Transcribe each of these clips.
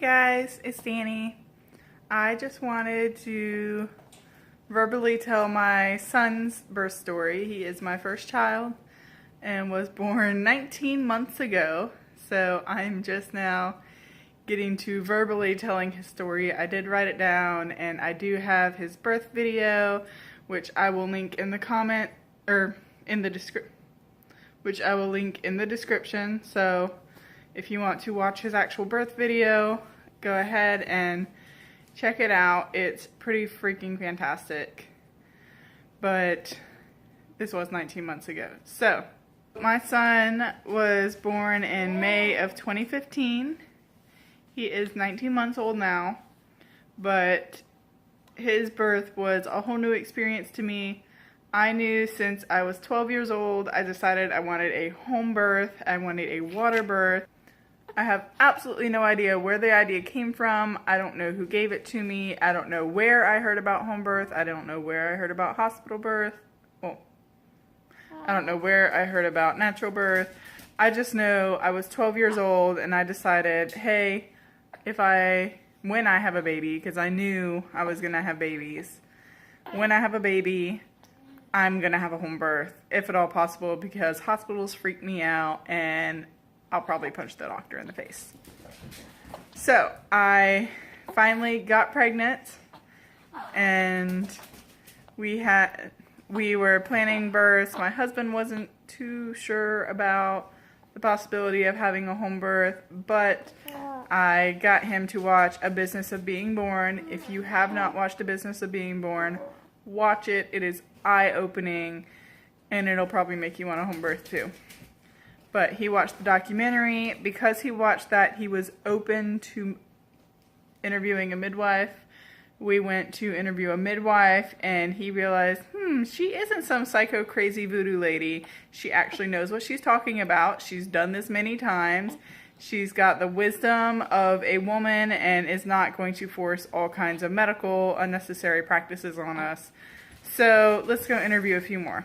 guys, it's Danny. I just wanted to verbally tell my son's birth story. He is my first child and was born 19 months ago. So I'm just now getting to verbally telling his story. I did write it down and I do have his birth video, which I will link in the comment or in the description, So if you want to watch his actual birth video, go ahead and check it out. It's pretty freaking fantastic. But this was 19 months ago. So my son was born in May of 2015. He is 19 months old now, but his birth was a whole new experience to me. I knew since I was 12 years old, I decided I wanted a home birth. I wanted a water birth. I have absolutely no idea where the idea came from. I don't know who gave it to me. I don't know where I heard about home birth. I don't know where I heard about hospital birth. Well, I don't know where I heard about natural birth. I just know I was 12 years old and I decided, hey, when I have a baby, because I knew I was going to have babies, when I have a baby, I'm going to have a home birth, if at all possible, because hospitals freak me out and I'll probably punch the doctor in the face. So I finally got pregnant and we were planning births. My husband wasn't too sure about the possibility of having a home birth, but I got him to watch A Business of Being Born. If you have not watched A Business of Being Born, watch it. It is eye-opening and it'll probably make you want a home birth too. But he watched the documentary. Because he watched that, he was open to interviewing a midwife. We went to interview a midwife and he realized, she isn't some psycho crazy voodoo lady. She actually knows what she's talking about. She's done this many times. She's got the wisdom of a woman and is not going to force all kinds of medical unnecessary practices on us. So let's go interview a few more.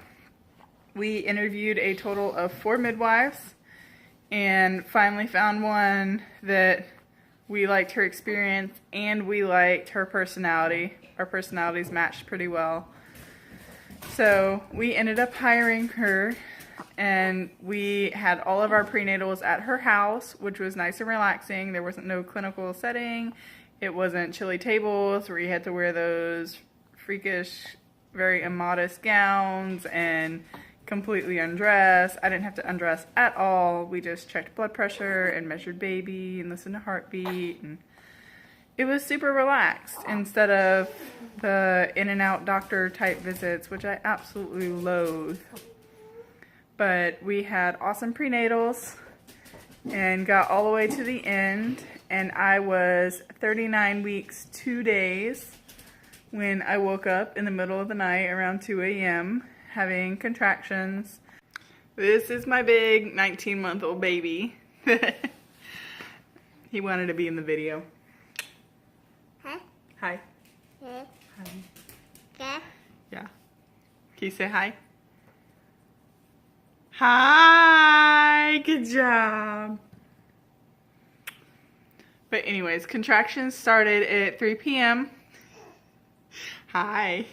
We interviewed a total of 4 midwives and finally found one that we liked her experience and we liked her personality. Our personalities matched pretty well. So we ended up hiring her and we had all of our prenatals at her house, which was nice and relaxing. There wasn't no clinical setting. It wasn't chilly tables where you had to wear those freakish, very immodest gowns and completely undress. I didn't have to undress at all. We just checked blood pressure and measured baby and listened to heartbeat, and it was super relaxed instead of the in and out doctor type visits, which I absolutely loathe. But we had awesome prenatals and got all the way to the end, and I was 39 weeks 2 days when I woke up in the middle of the night around 2 a.m. having contractions. This is my big 19-month-old baby. He wanted to be in the video. Hi. Hi. Hi. Hi. Yeah. Yeah. Can you say hi? Hi! Good job. But anyways, contractions started at 3 p.m. Hi.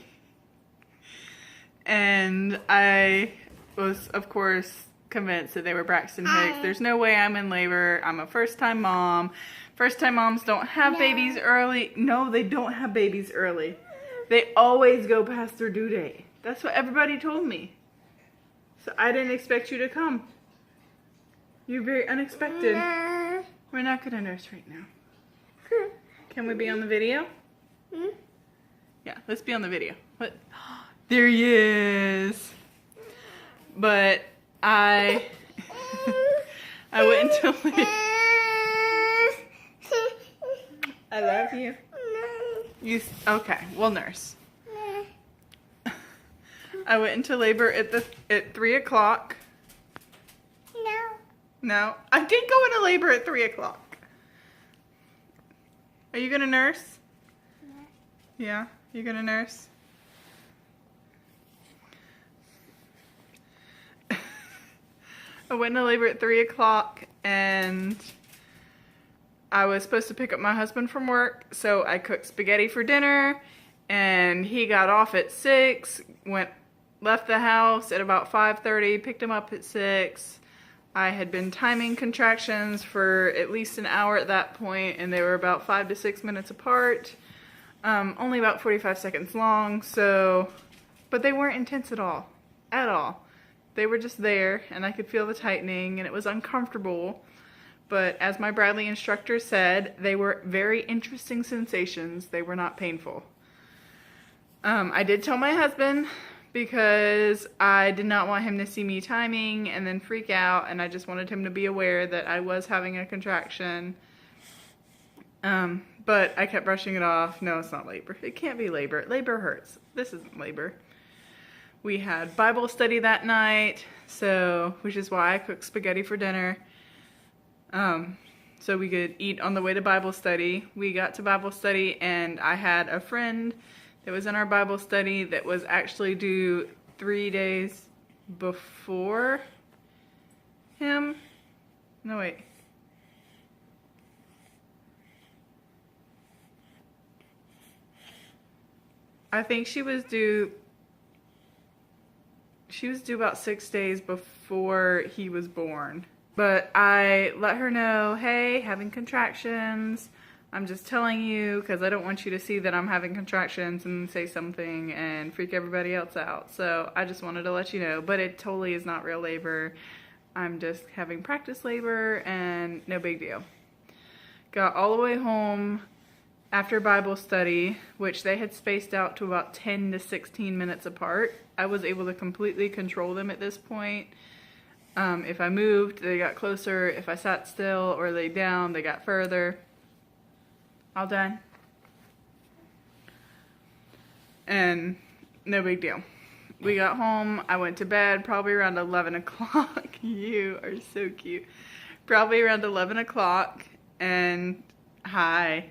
And I was, of course, convinced that they were Braxton Hicks. There's no way I'm in labor. I'm a first-time mom. First-time moms don't have babies early. No, they don't have babies early. They always go past their due date. That's what everybody told me. So I didn't expect you to come. You're very unexpected. No. We're not going to nurse right now. Can we be on the video? Yeah, let's be on the video. What? There he is. But I went into labor. I love you. Okay, we'll nurse. I went into labor at 3 o'clock. No, I did go into labor at 3 o'clock. Are you gonna nurse? Yeah, you gonna nurse? I went into labor at 3 o'clock and I was supposed to pick up my husband from work, so I cooked spaghetti for dinner, and he got off at 6, left the house at about 5:30, picked him up at 6. I had been timing contractions for at least an hour at that point, and they were about 5 to 6 minutes apart, only about 45 seconds long, so, but they weren't intense at all. They were just there, and I could feel the tightening, and it was uncomfortable. But as my Bradley instructor said, they were very interesting sensations. They were not painful. I did tell my husband because I did not want him to see me timing and then freak out, and I just wanted him to be aware that I was having a contraction. But I kept brushing it off. No, it's not labor. It can't be labor. Labor hurts. This isn't labor. We had Bible study that night, which is why I cooked spaghetti for dinner. So we could eat on the way to Bible study. We got to Bible study, and I had a friend that was in our Bible study that was actually due 3 days before him. No, wait. I think she was due about 6 days before he was born. But I let her know, hey, having contractions. I'm just telling you because I don't want you to see that I'm having contractions and say something and freak everybody else out. So I just wanted to let you know. But it totally is not real labor. I'm just having practice labor and no big deal. Got all the way home after Bible study, which they had spaced out to about 10 to 16 minutes apart. I was able to completely control them at this point. If I moved, they got closer. If I sat still or laid down, they got further. All done. And no big deal. We got home. I went to bed probably around 11 o'clock. You are so cute. Probably around 11 o'clock. And hi.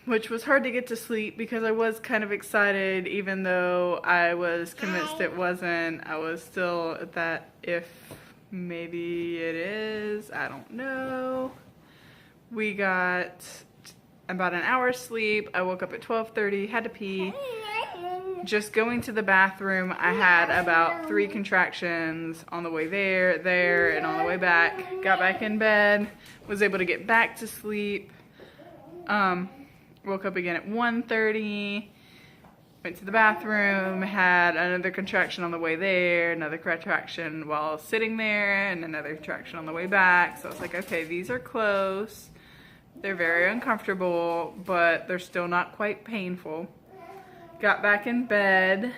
Which was hard to get to sleep because I was kind of excited, even though I was convinced it wasn't. I was still at that if maybe it is. I don't know. We got about an hour's sleep. I woke up at 12:30, had to pee. Just going to the bathroom, I had about 3 contractions on the way there, and on the way back. Got back in bed, was able to get back to sleep. Woke up again at 1:30, went to the bathroom, had another contraction on the way there, another contraction while sitting there, and another contraction on the way back. So I was like, okay, these are close. They're very uncomfortable, but they're still not quite painful. Got back in bed,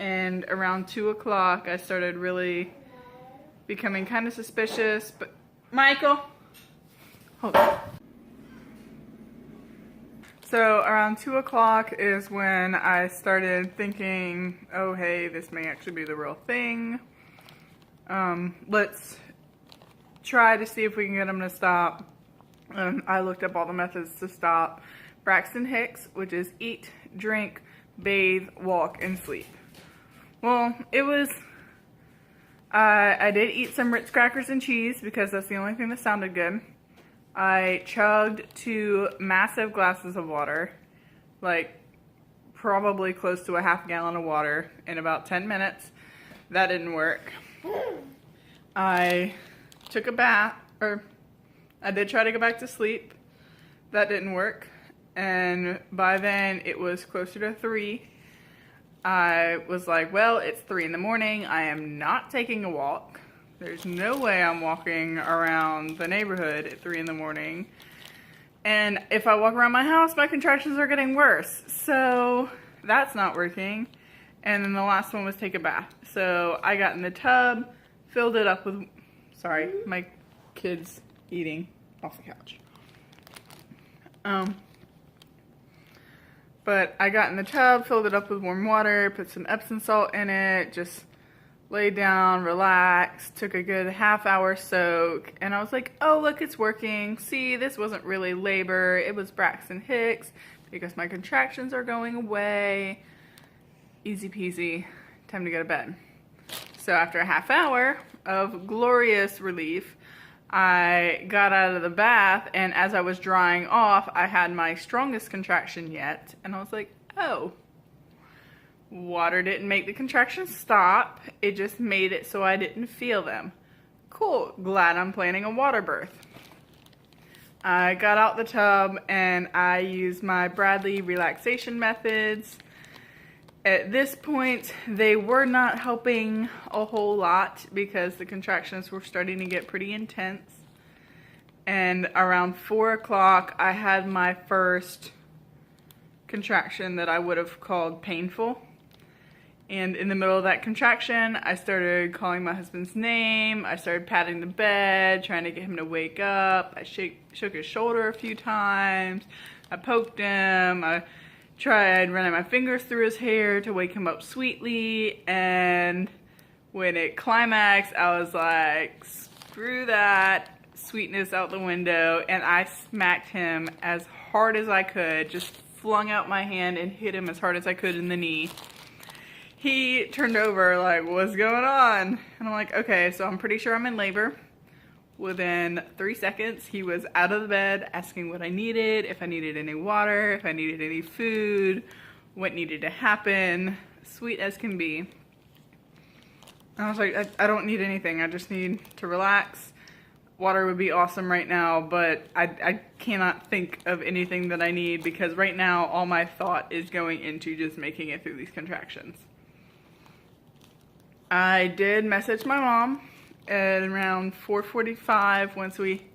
and around 2 o'clock, I started really becoming kind of suspicious, but Michael, hold on. So around 2 o'clock is when I started thinking, oh hey, this may actually be the real thing. Let's try to see if we can get them to stop. I looked up all the methods to stop Braxton Hicks, which is eat, drink, bathe, walk, and sleep. Well, it was, I did eat some Ritz crackers and cheese because that's the only thing that sounded good. I chugged 2 massive glasses of water, like probably close to a half gallon of water in about 10 minutes. That didn't work. I took a bath, or I did try to go back to sleep. That didn't work. And by then it was closer to 3. I was like, well, it's 3 in the morning. I am not taking a walk. There's no way I'm walking around the neighborhood at 3 in the morning. And if I walk around my house, my contractions are getting worse. So that's not working. And then the last one was take a bath. So I got in the tub, filled it up with, sorry, my kid's eating off the couch. But I got in the tub, filled it up with warm water, put some Epsom salt in it, just laid down, relaxed, took a good half-hour soak, and I was like, oh, look, it's working. See, this wasn't really labor. It was Braxton Hicks because my contractions are going away. Easy peasy. Time to go to bed. So after a half hour of glorious relief, I got out of the bath, and as I was drying off, I had my strongest contraction yet, and I was like, oh, water didn't make the contractions stop, it just made it so I didn't feel them. Cool, glad I'm planning a water birth. I got out the tub and I used my Bradley relaxation methods. At this point, they were not helping a whole lot because the contractions were starting to get pretty intense. And around 4 o'clock, I had my first contraction that I would have called painful. And in the middle of that contraction, I started calling my husband's name. I started patting the bed, trying to get him to wake up. I shook his shoulder a few times. I poked him. I tried running my fingers through his hair to wake him up sweetly. And when it climaxed, I was like, screw that, sweetness out the window. And I smacked him as hard as I could, just flung out my hand and hit him as hard as I could in the knee. He turned over like, what's going on? And I'm like, okay, so I'm pretty sure I'm in labor. Within 3 seconds, he was out of the bed asking what I needed, if I needed any water, if I needed any food, what needed to happen. Sweet as can be. And I was like, I don't need anything. I just need to relax. Water would be awesome right now, but I cannot think of anything that I need because right now all my thought is going into just making it through these contractions. I did message my mom at around 4:45 once we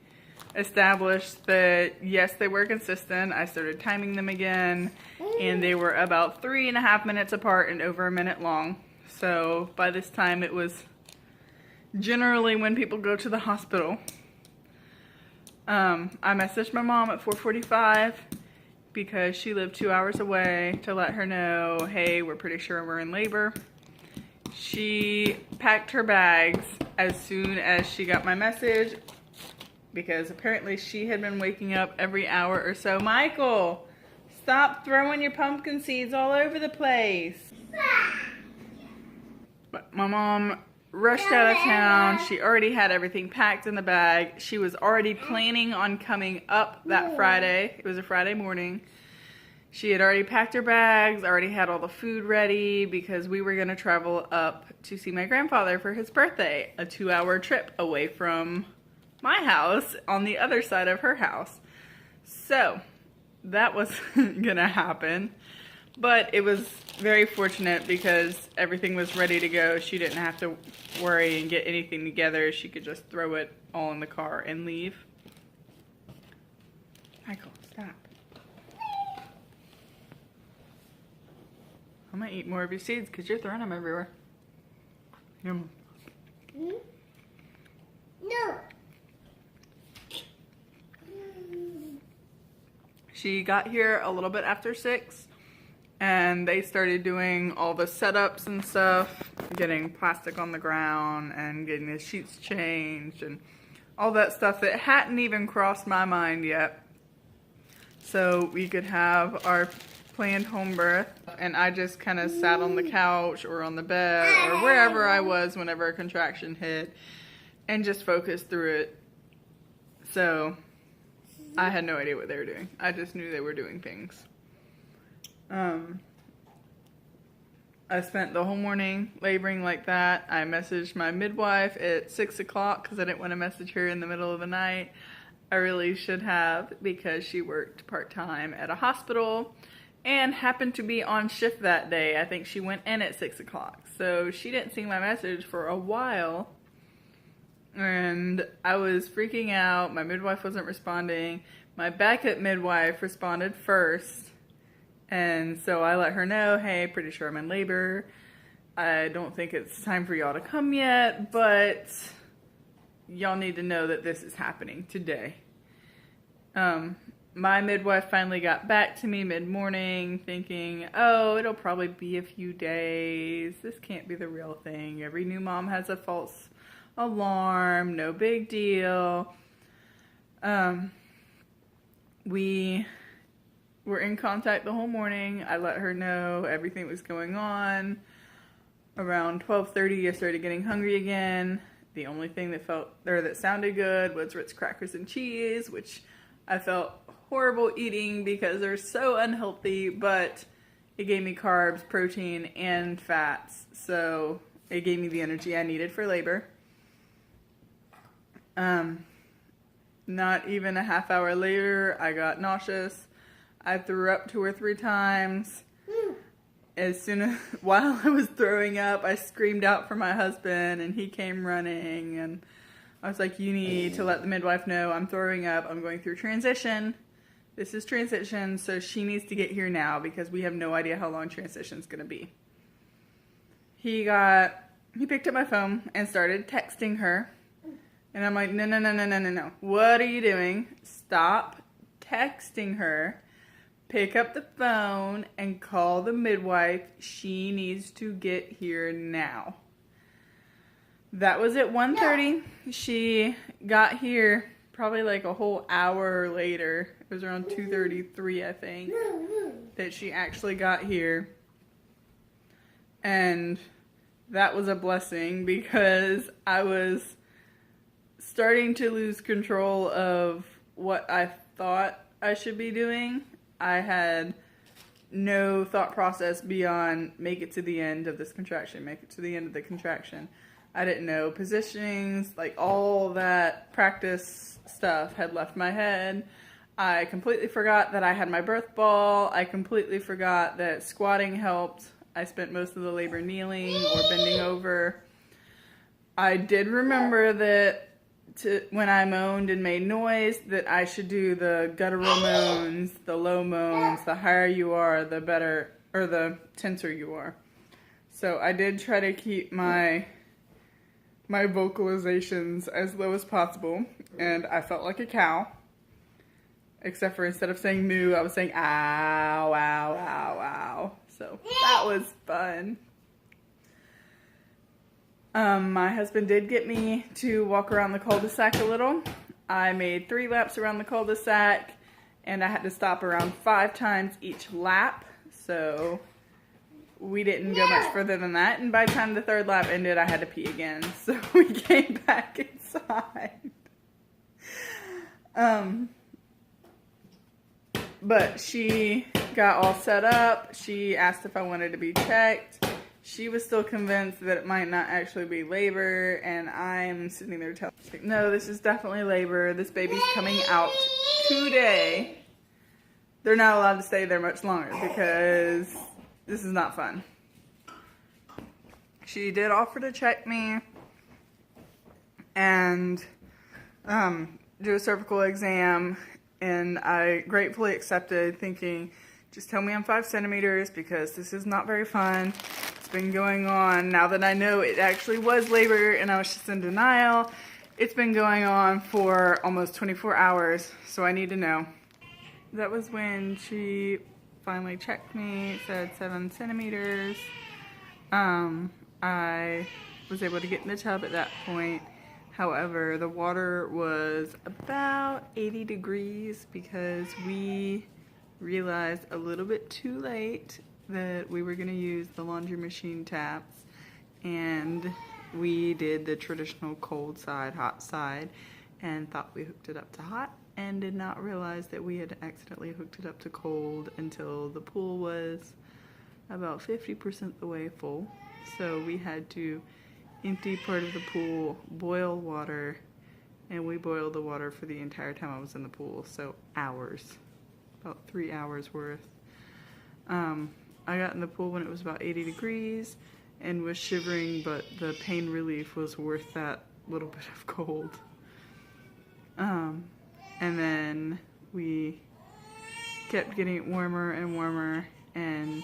established that yes, they were consistent. I started timing them again and they were about 3.5 minutes apart and over a minute long. So by this time it was generally when people go to the hospital. I messaged my mom at 4:45 because she lived 2 hours away to let her know, hey, we're pretty sure we're in labor. She packed her bags as soon as she got my message because apparently she had been waking up every hour or so. Michael, stop throwing your pumpkin seeds all over the place. But my mom rushed out of town. She already had everything packed in the bag. She was already planning on coming up that Friday. It was a Friday morning. She had already packed her bags, already had all the food ready because we were going to travel up to see my grandfather for his birthday, a 2-hour trip away from my house on the other side of her house. So that was going to happen, but it was very fortunate because everything was ready to go. She didn't have to worry and get anything together. She could just throw it all in the car and leave. Michael, stop. I'm gonna eat more of your seeds because you're throwing them everywhere. Yum. No. She got here a little bit after 6 and they started doing all the setups and stuff, getting plastic on the ground and getting the sheets changed and all that stuff that hadn't even crossed my mind yet. So we could have our planned home birth, and I just kind of sat on the couch or on the bed or wherever I was whenever a contraction hit and just focused through it. So I had no idea what they were doing. I just knew they were doing things. I spent the whole morning laboring like that. I messaged my midwife at 6 o'clock because I didn't want to message her in the middle of the night. I really should have because she worked part-time at a hospital and happened to be on shift that day. I think she went in at 6 o'clock. So she didn't see my message for a while. And I was freaking out. My midwife wasn't responding. My backup midwife responded first. And so I let her know, hey, pretty sure I'm in labor. I don't think it's time for y'all to come yet, but y'all need to know that this is happening today. My midwife finally got back to me mid-morning thinking, oh, it'll probably be a few days. This can't be the real thing. Every new mom has a false alarm. No big deal. We were in contact the whole morning. I let her know everything was going on. Around 12:30, I started getting hungry again. The only thing that sounded good was Ritz crackers and cheese, which I felt horrible eating because they're so unhealthy, but it gave me carbs, protein, and fats, so it gave me the energy I needed for labor. Not even a half hour later, I got nauseous. I threw up 2 or 3 times. While I was throwing up, I screamed out for my husband, and he came running, and I was like, you need to let the midwife know I'm throwing up. I'm going through transition. This is transition, so she needs to get here now because we have no idea how long transition's going to be. He picked up my phone and started texting her. And I'm like, no. What are you doing? Stop texting her. Pick up the phone and call the midwife. She needs to get here now. That was at 1:30. She got here probably like a whole hour later. It was around 2:33, I think, that she actually got here. And that was a blessing because I was starting to lose control of what I thought I should be doing. I had no thought process beyond make it to the end of this contraction, make it to the end of the contraction. I didn't know positionings, like all that practice stuff had left my head. I completely forgot that I had my birth ball. I completely forgot that squatting helped. I spent most of the labor kneeling or bending over. I did remember that when I moaned and made noise, that I should do the guttural moans, the low moans. The higher you are, the better, or the tenser you are. So I did try to keep my vocalizations as low as possible, and I felt like a cow. Except for instead of saying moo, I was saying ow, ow, ow, ow. So that was fun. My husband did get me to walk around the cul-de-sac a little. I made 3 laps around the cul-de-sac, and I had to stop around 5 times each lap. So we didn't go much further than that. And by the time the 3rd lap ended, I had to pee again. So we came back inside. But she got all set up. She asked if I wanted to be checked. She was still convinced that it might not actually be labor, and I'm sitting there telling her, no, this is definitely labor. This baby's coming out today. They're not allowed to stay there much longer because this is not fun. She did offer to check me and do a cervical exam, and I gratefully accepted, thinking, just tell me I'm 5 centimeters because this is not very fun. It's been going on, now that I know it actually was labor and I was just in denial, it's been going on for almost 24 hours, so I need to know. That was when she finally checked me, said 7 centimeters. I was able to get in the tub at that point. However, the water was about 80 degrees because we realized a little bit too late that we were going to use the laundry machine taps, and we did the traditional cold side, hot side, and thought we hooked it up to hot and did not realize that we had accidentally hooked it up to cold until the pool was about 50% the way full. So we had to empty part of the pool, boil water, and we boiled the water for the entire time I was in the pool, so hours. About 3 hours worth. I got in the pool when it was about 80 degrees and was shivering, but the pain relief was worth that little bit of cold. And then we kept getting it warmer and warmer, and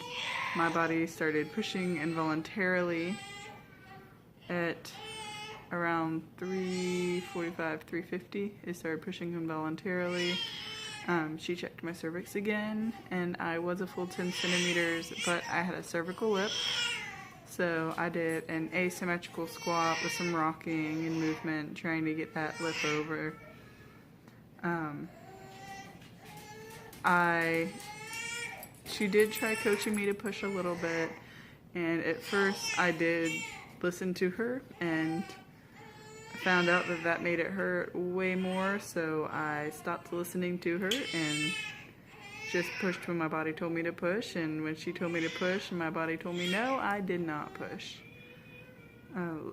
my body started pushing involuntarily at around 3:45, 3:50. It started pushing involuntarily. She checked my cervix again, and I was a full 10 centimeters, but I had a cervical lip. So I did an asymmetrical squat with some rocking and movement, trying to get that lip over. She did try coaching me to push a little bit, and at first I did listen to her and found out that that made it hurt way more, so I stopped listening to her and just pushed when my body told me to push, and when she told me to push and my body told me no, I did not push.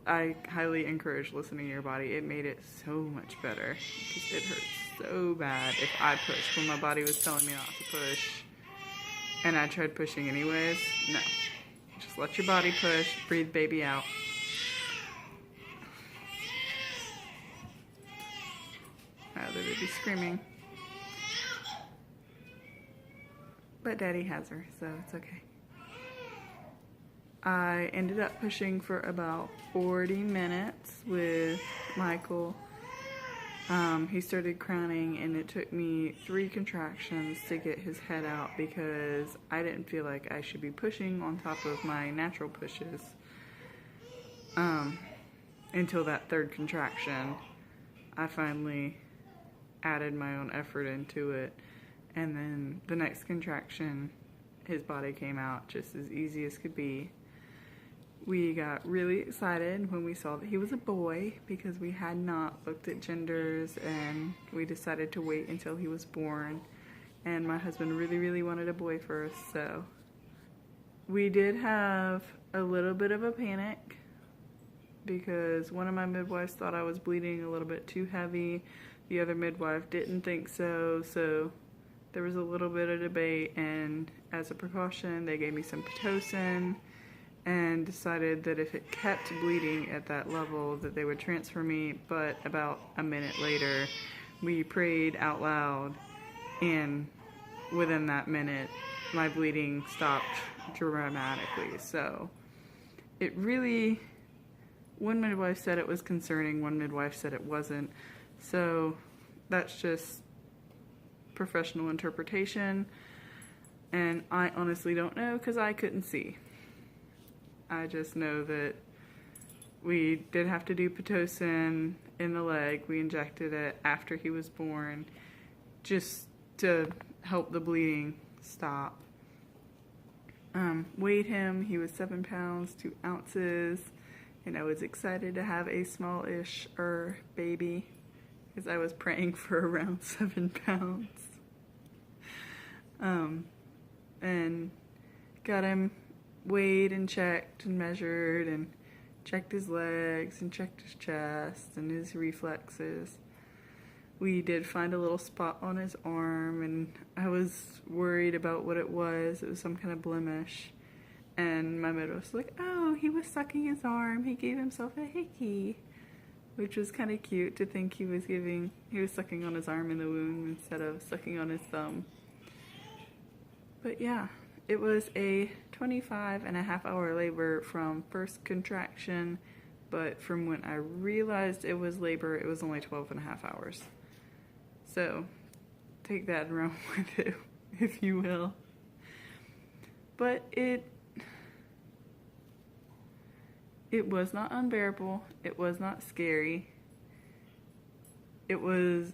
I highly encourage listening to your body. It made it so much better because it hurt so bad if I pushed when my body was telling me not to push and I tried pushing anyways. No. Just let your body push, breathe baby out. Wow, the baby's screaming. But Daddy has her, so it's okay. I ended up pushing for about 40 minutes with Michael. He started crowning and it took me 3 contractions to get his head out because I didn't feel like I should be pushing on top of my natural pushes until that 3rd contraction. I finally added my own effort into it, and then the next contraction his body came out just as easy as could be. We got really excited when we saw that he was a boy because we had not looked at genders, and we decided to wait until he was born, and my husband really wanted a boy first, so we did have a little bit of a panic because one of my midwives thought I was bleeding a little bit too heavy. The other midwife didn't think so, so there was a little bit of debate, and as a precaution they gave me some Pitocin and decided that if it kept bleeding at that level that they would transfer me. But about a minute later we prayed out loud, and within that minute my bleeding stopped dramatically. So it really, one midwife said it was concerning, one midwife said it wasn't. So that's just professional interpretation, and I honestly don't know because I couldn't see. I just know that we did have to do Pitocin in the leg. We injected it after he was born just to help the bleeding stop. Weighed him, he was 7 pounds 2 ounces, and I was excited to have a smallish baby because I was praying for around 7 pounds. And got him weighed and checked and measured and checked his legs and checked his chest and his reflexes. We did find a little spot on his arm, and I was worried about what it was. It was some kind of blemish. And my midwife was like, oh, he was sucking his arm. He gave himself a hickey. Which was kind of cute to think he was sucking on his arm in the wound instead of sucking on his thumb. But yeah, it was a 25.5-hour labor from first contraction, but from when I realized it was labor, it was only 12.5 hours. So take that and run with it, if you will. But it was not unbearable. It was not scary. It was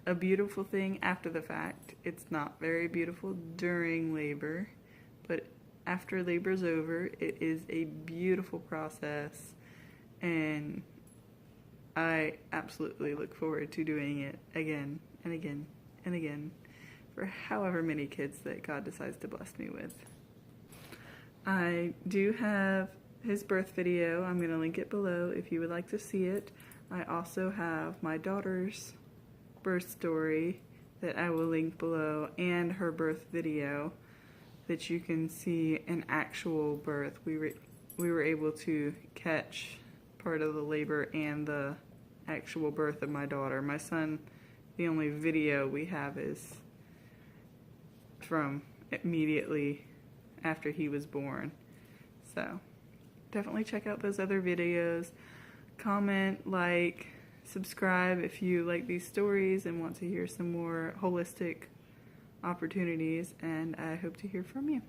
a beautiful thing after the fact. It's not very beautiful during labor, but after labor's over, it is a beautiful process, and I absolutely look forward to doing it again and again and again for however many kids that God decides to bless me with. I do have his birth video. I'm going to link it below if you would like to see it. I also have my daughter's birth story that I will link below, and her birth video that you can see an actual birth. We were able to catch part of the labor and the actual birth of my daughter. My son, the only video we have is from immediately after he was born. So definitely check out those other videos. Comment, like, subscribe if you like these stories and want to hear some more holistic opportunities, and I hope to hear from you.